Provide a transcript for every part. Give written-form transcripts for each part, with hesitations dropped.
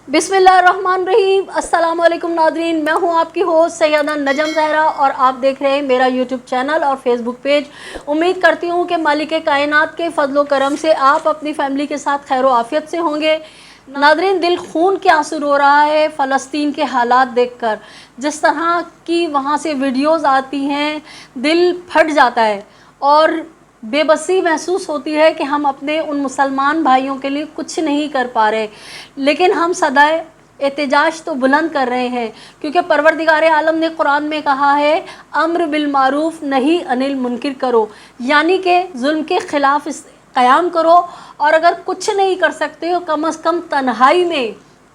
बिस्मिल्लाहिर्रहमानिर्रहीम। अस्सलाम वालेकुम नादरीन, मैं हूं आपकी होस्ट सैयदा नजम ज़हरा और आप देख रहे हैं मेरा यूट्यूब चैनल और फेसबुक पेज। उम्मीद करती हूं कि मालिक कायनात के फजलो करम से आप अपनी फैमिली के साथ खैर आफियत से होंगे। नादरीन, दिल खून के आंसू रो रहा है फ़लस्तीन के हालात देखकर। जिस तरह की वहाँ से वीडियोज़ आती हैं, दिल फट जाता है और बेबसी महसूस होती है कि हम अपने उन मुसलमान भाइयों के लिए कुछ नहीं कर पा रहे, लेकिन हम सदाए एहतजाज तो बुलंद कर रहे हैं, क्योंकि परवरदिगार आलम ने कुरान में कहा है अम्र बिल मारूफ नहीं अनिल मुनकिर करो, यानी कि जुल्म के ख़िलाफ़ क़याम करो। और अगर कुछ नहीं कर सकते हो, कम अज़ कम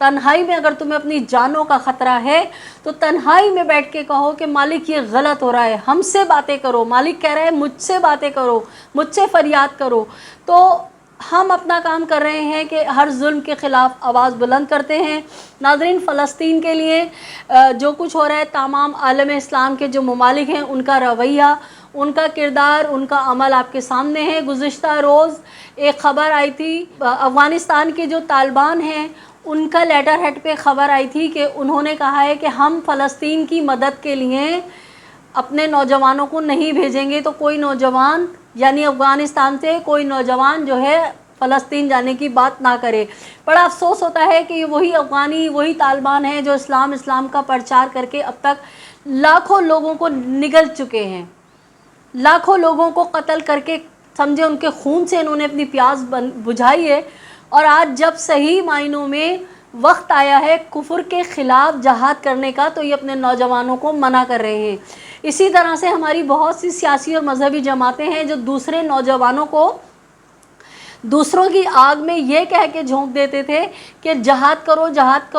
तन्हाई में अगर तुम्हें अपनी जानों का ख़तरा है तो तन्हाई में बैठ के कहो कि मालिक ये गलत हो रहा है, हमसे बातें करो। मालिक कह रहा है मुझसे बातें करो, मुझसे फरियाद करो। तो हम अपना काम कर रहे हैं कि हर जुल्म के ख़िलाफ़ आवाज़ बुलंद करते हैं। नाज़रीन, फ़लस्तीन के लिए जो कुछ हो रहा है, तमाम आलम इस्लाम के जो ममालिक हैं उनका रवैया, उनका किरदार, उनका अमल आपके सामने है। गुज़िश्ता रोज़ एक ख़बर आई थी, अफ़गानिस्तान के जो तालिबान हैं उनका लेटर हेड पे ख़बर आई थी कि उन्होंने कहा है कि हम फ़लस्तीन की मदद के लिए अपने नौजवानों को नहीं भेजेंगे। तो कोई नौजवान, यानी अफ़गानिस्तान से कोई नौजवान जो है फ़लस्तीन जाने की बात ना करे। बड़ा अफसोस होता है कि वही अफ़गानी, वही तालिबान हैं जो इस्लाम का प्रचार करके अब तक लाखों लोगों को निगल चुके हैं, लाखों लोगों को कत्ल करके, समझे उनके खून से इन्होंने अपनी प्यास बुझाई है। और आज जब सही मायनों में वक्त आया है कुफर के ख़िलाफ़ जहाद करने का, तो ये अपने नौजवानों को मना कर रहे हैं। इसी तरह से हमारी बहुत सी सियासी और मजहबी जमातें हैं जो दूसरे नौजवानों को दूसरों की आग में ये कह के झोंक देते थे कि जहाद करो,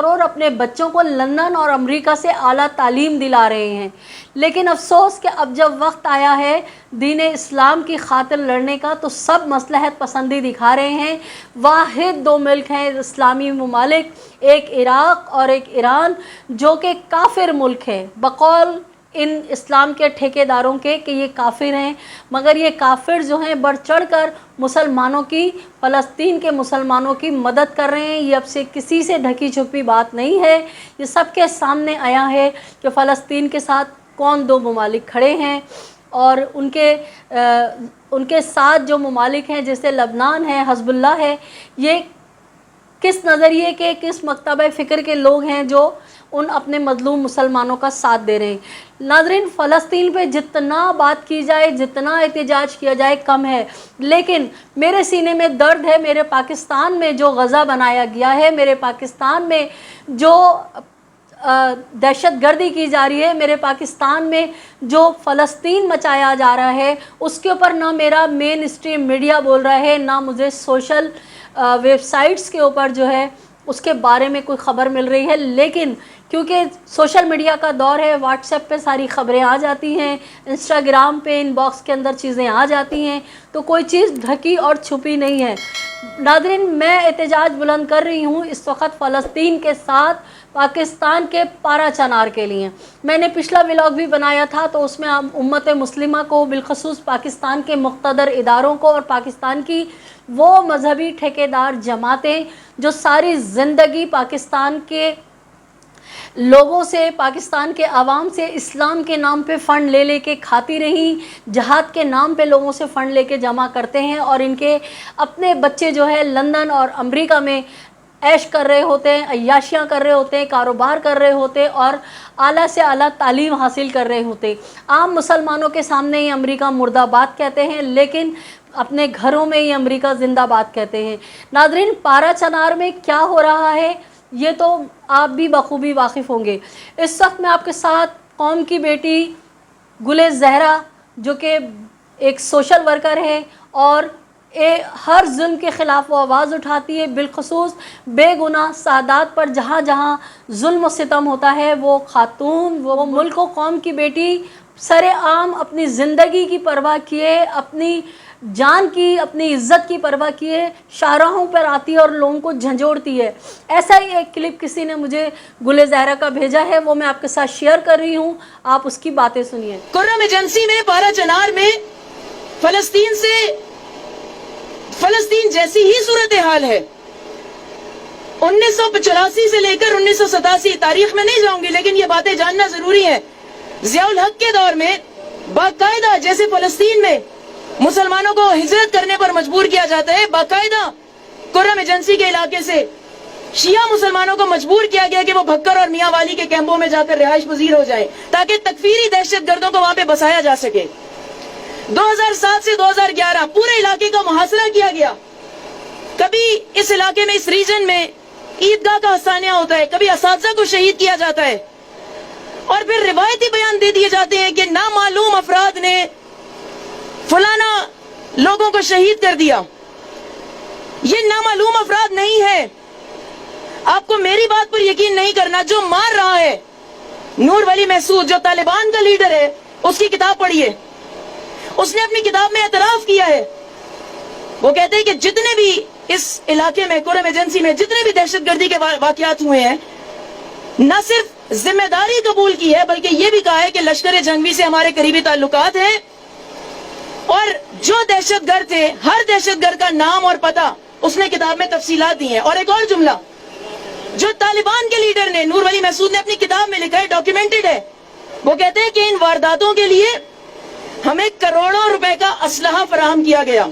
और अपने बच्चों को लंदन और अमेरिका से आला तालीम दिला रहे हैं। लेकिन अफसोस कि अब जब वक्त आया है दीन इस्लाम की खातिर लड़ने का, तो सब मसलहत पसंदी दिखा रहे हैं। वाहिद दो मुल्क हैं इस्लामी ममालिक, एक इराक़ और एक ईरान, जो कि काफिर मुल्क है बकौल इन इस्लाम के ठेकेदारों के कि ये काफिर हैं। मगर ये काफिर जो हैं बढ़ चढ़ कर मुसलमानों की, फ़लस्तीन के मुसलमानों की मदद कर रहे हैं। ये अब से किसी से ढकी छुपी बात नहीं है, ये सबके सामने आया है कि फ़लस्तीन के साथ कौन दो ममालिक खड़े हैं। और उनके साथ जो ममालिक हैं जैसे लबनान है, हज़्बुल्लाह है, ये किस नज़रिए के, किस मकतबे फ़िक्र के लोग हैं जो उन अपने मज़लूम मुसलमानों का साथ दे रहे हैं। नाज़रीन, फ़लस्तीन पे जितना बात की जाए, जितना एहतजाज किया जाए कम है, लेकिन मेरे सीने में दर्द है। मेरे पाकिस्तान में जो गज़ा बनाया गया है, मेरे पाकिस्तान में जो दहशत गर्दी की जा रही है, मेरे पाकिस्तान में जो फ़लस्तीन मचाया जा रहा है, उसके ऊपर ना मेरा मेन स्ट्रीम मीडिया बोल रहा है, ना मुझे सोशल वेबसाइट्स के ऊपर जो है उसके बारे में कोई ख़बर मिल रही है। लेकिन क्योंकि सोशल मीडिया का दौर है, व्हाट्सएप पे सारी ख़बरें आ जाती हैं, इंस्टाग्राम पे इनबॉक्स के अंदर चीज़ें आ जाती हैं, तो कोई चीज़ ढकी और छुपी नहीं है। नाज़रीन, मैं एहतजाज बुलंद कर रही हूँ इस वक्त फ़लस्तीन के साथ, पाकिस्तान के पारा चनार के लिए। मैंने पिछला व्लॉग भी बनाया था, तो उसमें उम्मत मुस्लिमा को, बिलखसूस पाकिस्तान के मुक़्तदर इदारों को और पाकिस्तान की वो मजहबी ठेकेदार जमातें जो सारी ज़िंदगी पाकिस्तान के लोगों से, पाकिस्तान के आवाम से इस्लाम के नाम पे फ़ंड ले के खाती रही, जहाद के नाम पे लोगों से फ़ंड लेके जमा करते हैं, और इनके अपने बच्चे जो है लंदन और अमेरिका में ऐश कर रहे होते हैं, अय्याशियाँ कर रहे होते हैं, कारोबार कर रहे होते हैं और आला से आला तालीम हासिल कर रहे होते। आम मुसलमानों के सामने ये अमेरिका मुर्दाबाद कहते हैं, लेकिन अपने घरों में ये अमेरिका जिंदाबाद कहते हैं। नाज़रीन, पारा चनार में क्या हो रहा है ये तो आप भी बखूबी वाकिफ़ होंगे। इस वक्त मैं आपके साथ कौम की बेटी गुले ज़हरा, जो कि एक सोशल वर्कर है और हर जुल्म के ख़िलाफ़ वो आवाज़ उठाती है, बिलखसूस बेगुनाह सादात पर जहाँ जहाँ जुल्म व सितम होता है, वो खातून, वो मुल्क व कौम की बेटी सरेआम अपनी ज़िंदगी की परवाह किए, अपनी जान की, अपनी इज़्ज़त की परवाह किए शाहराहों पर आती है और लोगों को झंझोड़ती है। ऐसा ही एक क्लिप किसी ने मुझे गुले ज़हरा का भेजा है, वो मैं आपके साथ शेयर कर रही हूँ, आप उसकी बातें सुनिए। कुर्रम एजेंसी में पारा चनार में फ़लस्तीन जैसी ही सूरत हाल है। 1985 سے لے کر 1987 تاریخ میں نہیں جاؤں گی لیکن یہ باتیں جاننا ضروری ہے. ضیاء الحق کے دور میں باقاعدہ جیسے فلسطین میں مسلمانوں کو ہجرت کرنے پر مجبور کیا جاتا ہے, باقاعدہ قرم ایجنسی کے علاقے سے شیعہ مسلمانوں کو مجبور کیا گیا کہ وہ بھکر اور میاں والی کے کیمپوں میں جا کر رہائش پذیر ہو جائیں تاکہ تکفیری دہشت گردوں کو وہاں پہ بسایا جا سکے. 2007 سے 2011 پورے علاقے کا محاصرہ کیا گیا. کبھی اس علاقے میں, اس ریجن میں عیدگاہ کا حسانیہ ہوتا ہے, کبھی اساتذہ کو شہید کیا جاتا ہے, اور پھر روایتی بیان دے دیے جاتے ہیں کہ نامعلوم افراد نے فلانا لوگوں کو شہید کر دیا. یہ نامعلوم افراد نہیں ہے. آپ کو میری بات پر یقین نہیں کرنا. جو مار رہا ہے نور ولی محسود, جو طالبان کا لیڈر ہے, اس کی کتاب پڑھیے. اس نے اپنی کتاب میں اعتراف کیا ہے. وہ کہتے ہیں کہ جتنے بھی اس علاقے میں قرم ایجنسی میں جتنے بھی دہشت گردی کے واقعات ہوئے ہیں, نہ صرف ذمہ داری قبول کی ہے بلکہ یہ بھی کہا ہے کہ لشکر جنگوی سے ہمارے قریبی تعلقات ہیں, اور جو دہشت گرد تھے ہر دہشت گرد کا نام اور پتہ اس نے کتاب میں تفصیلات دی ہیں. اور ایک اور جملہ جو طالبان کے لیڈر نے, نور ولی محسود نے اپنی کتاب میں لکھا ہے, ڈاکیومنٹڈ ہے. وہ کہتے ہیں کہ ان وارداتوں کے لیے ہمیں کروڑوں روپے کا اسلحہ فراہم کیا گیا,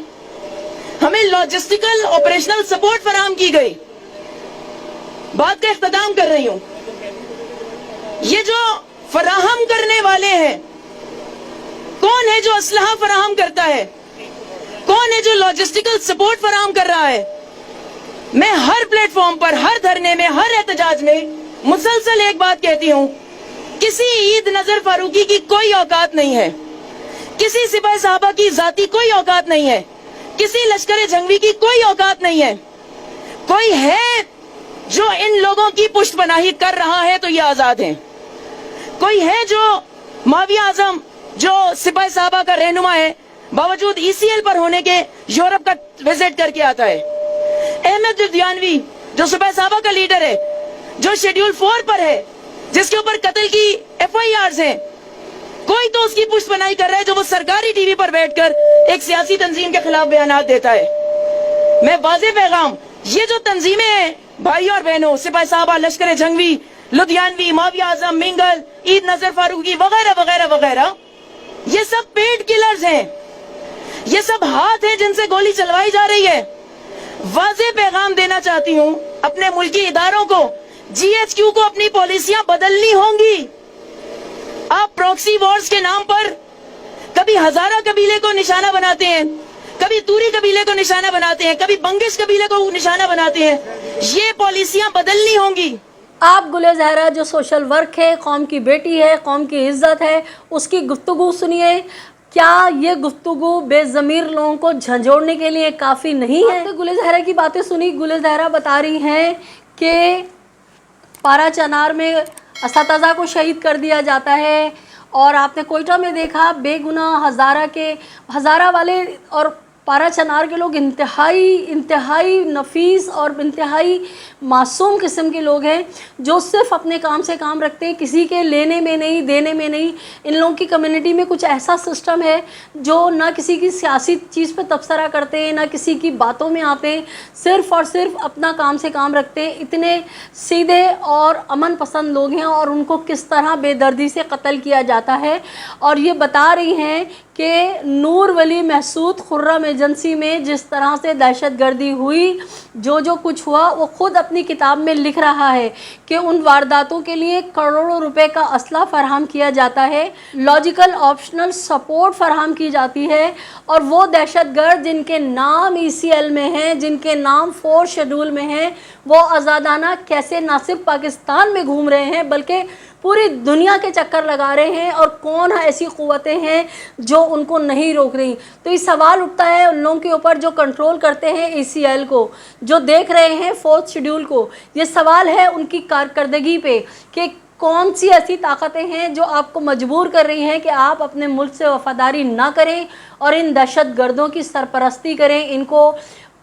ہمیں لاجسٹیکل آپریشنل سپورٹ فراہم کی گئی. بات کا اختتام کر رہی ہوں. یہ جو فراہم کرنے والے ہیں, کون ہے جو اسلحہ فراہم کرتا ہے, کون ہے جو لاجسٹیکل سپورٹ فراہم کر رہا ہے؟ میں ہر پلیٹ فارم پر, ہر دھرنے میں, ہر احتجاج میں مسلسل ایک بات کہتی ہوں, کسی عید نظر فاروقی کی کوئی اوقات نہیں ہے, کسی سپاہی صحابہ کی ذاتی کوئی اوقات نہیں ہے, کسی لشکر جنگوی کی کوئی اوقات نہیں ہے. کوئی ہے جو ان لوگوں کی پشت پناہی کر رہا ہے تو یہ آزاد ہیں. کوئی ہے جو معاویہ اعظم جو سپاہی صحابہ کا رہنما ہے, باوجود ECL پر ہونے کے یورپ کا وزٹ کر کے آتا ہے. احمد لدھیانوی جو سپاہی صحابہ کا لیڈر ہے, جو شیڈیول 4 پر ہے, جس کے اوپر قتل کی FIRs ہیں, کوئی تو اس کی پشت پناہی کر رہا ہے جو وہ سرکاری ٹی وی پر بیٹھ کر ایک سیاسی تنظیم کے خلاف بیانات دیتا ہے. میں واضح پیغام, یہ جو تنظیمیں ہیں بھائی اور بہنوں, سپاہی صحابہ, لشکر جنگوی, لدھیانوی, معاویہ اعظم, منگل, عید نظر فاروقی وغیرہ وغیرہ وغیرہ, یہ سب پیڈ کلرز ہیں, یہ سب ہاتھ ہیں جن سے گولی چلوائی جا رہی ہے. واضح پیغام دینا چاہتی ہوں اپنے ملکی اداروں کو, GHQ کو اپنی پالیسیاں بدلنی ہوں گی. آپ پروکسی وارز کے نام پر کبھی ہزارہ قبیلے کو نشانہ بناتے ہیں, کبھی توری قبیلے کو نشانہ بناتے ہیں, کبھی بنگش قبیلے کو نشانہ بناتے ہیں. یہ پالیسیاں بدلنی ہوں گی. آپ گل زہرا جو سوشل ورک ہے, قوم کی بیٹی ہے, قوم کی عزت ہے, اس کی گفتگو سنیے. کیا یہ گفتگو بے ضمیر لوگوں کو جھنجھوڑنے کے لیے کافی نہیں ہے؟ گل زہرا کی باتیں سنی. گل زہرا بتا رہی ہیں کہ پارا چنار میں اساتذہ کو شہید کر دیا جاتا ہے, اور آپ نے کوئٹہ میں دیکھا بے گناہ ہزارہ والے اور پارا چنار کے لوگ انتہائی نفیس اور انتہائی معصوم قسم کے لوگ ہیں جو صرف اپنے کام سے کام رکھتے ہیں, کسی کے لینے میں نہیں, دینے میں نہیں. ان لوگوں کی کمیونٹی میں کچھ ایسا سسٹم ہے جو نہ کسی کی سیاسی چیز پہ تبصرہ کرتے ہیں, نہ کسی کی باتوں میں آتے ہیں, صرف اور صرف اپنا کام سے کام رکھتے ہیں. اتنے سیدھے اور امن پسند لوگ ہیں, اور ان کو کس طرح بے دردی سے قتل کیا جاتا ہے. اور یہ بتا رہی ہیں کہ نور ولی محسود خرم ایجنسی میں جس طرح سے دہشت گردی ہوئی, جو کچھ ہوا, وہ خود اپنی کتاب میں لکھ رہا ہے کہ ان وارداتوں کے لیے کروڑوں روپے کا اسلحہ فراہم کیا جاتا ہے, لاجیکل آپشنل سپورٹ فراہم کی جاتی ہے, اور وہ دہشت گرد جن کے نام ECL میں ہیں, جن کے نام 4 شیڈول میں ہیں, وہ آزادانہ کیسے نہ صرف پاکستان میں گھوم رہے ہیں بلکہ پوری دنیا کے چکر لگا رہے ہیں, اور کون ایسی قوتیں ہیں جو ان کو نہیں روک رہی. تو یہ سوال اٹھتا ہے ان لوگوں کے اوپر جو کنٹرول کرتے ہیں ECL کو, جو دیکھ رہے ہیں 4 شیڈول کو. یہ سوال ہے ان کی کارکردگی پہ کہ کون سی ایسی طاقتیں ہیں جو آپ کو مجبور کر رہی ہیں کہ آپ اپنے ملک سے وفاداری نہ کریں اور ان دہشت گردوں کی سرپرستی کریں, ان کو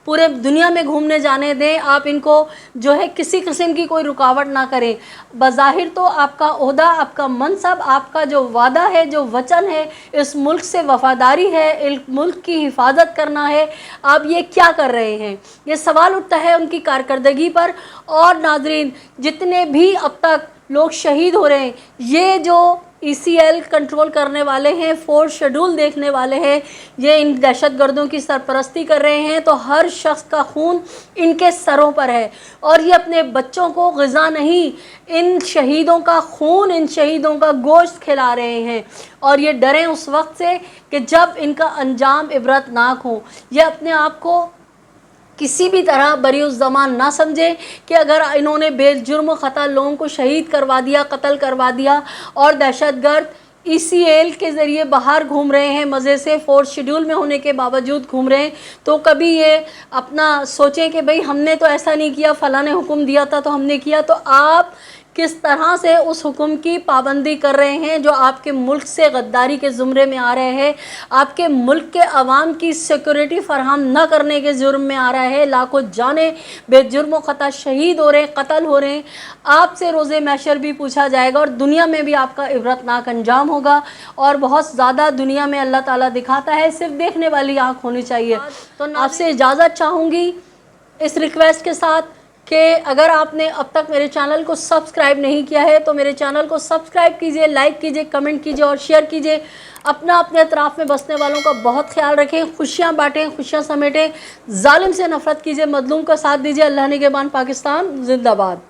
पूरे दुनिया में घूमने जाने दें, आप इनको जो है किसी किस्म की कोई रुकावट ना करें। बज़ाहिर तो आपका ओहदा, आपका मनसब, आपका जो वादा है, जो वचन है, इस मुल्क से वफ़ादारी है, इस मुल्क की हिफाजत करना है, आप ये क्या कर रहे हैं? ये सवाल उठता है उनकी कारकर्दगी पर। और नाज़रीन, जितने भी अब तक लोग शहीद हो रहे हैं, ये जो ECL कंट्रोल करने वाले हैं, 4 शेड्यूल देखने वाले हैं, ये इन दहशतगर्दों की सरपरस्ती कर रहे हैं, तो हर शख्स का खून इनके सरों पर है। और ये अपने बच्चों को ग़िज़ा नहीं, इन शहीदों का खून, इन शहीदों का गोश्त खिला रहे हैं। और ये डरें उस वक्त से कि जब इनका अंजाम इबरतनाक हो। ये अपने आप को किसी भी तरह बरीउज़्ज़मान ना समझे कि अगर इन्होंने बेजुर्म ख़ता लोगों को शहीद करवा दिया, कत्ल करवा दिया, और दहशतगर्द ECL के ज़रिए बाहर घूम रहे हैं, मज़े से 4 शेड्यूल में होने के बावजूद घूम रहे हैं, तो कभी ये अपना सोचें कि भाई हमने तो ऐसा नहीं किया, फ़लाँ ने हुक्म दिया था तो हमने किया। तो आप किस तरह से उस हुक्म की पाबंदी कर रहे हैं जो आपके मुल्क से गद्दारी के ज़ुमरे में आ रहे हैं, आपके मुल्क के अवाम की सिक्योरिटी फराहम न करने के जुर्म में आ रहा है। लाखों जाने बेजुर्म ख़ता शहीद हो रहे हैं, कत्ल हो रहे हैं। आपसे रोज़े महशर भी पूछा जाएगा और दुनिया में भी आपका इबरतनाक अंजाम होगा। और बहुत ज़्यादा दुनिया में अल्लाह ताला दिखाता है, सिर्फ देखने वाली आँख होनी चाहिए। तो आपसे इजाज़त चाहूँगी इस रिक्वेस्ट के साथ कि अगर आपने अब तक मेरे चैनल को सब्सक्राइब नहीं किया है तो मेरे चैनल को सब्सक्राइब कीजिए, लाइक कीजिए, कमेंट कीजिए और शेयर कीजिए। अपना अपने अतराफ़ में बसने वालों का बहुत ख्याल रखें, खुशियाँ बांटें, खुशियाँ समेटें, जालिम से नफ़रत कीजिए, मज़लूम का साथ दीजिए। अल्लाह निगहबान पाकिस्तान जिंदाबाद।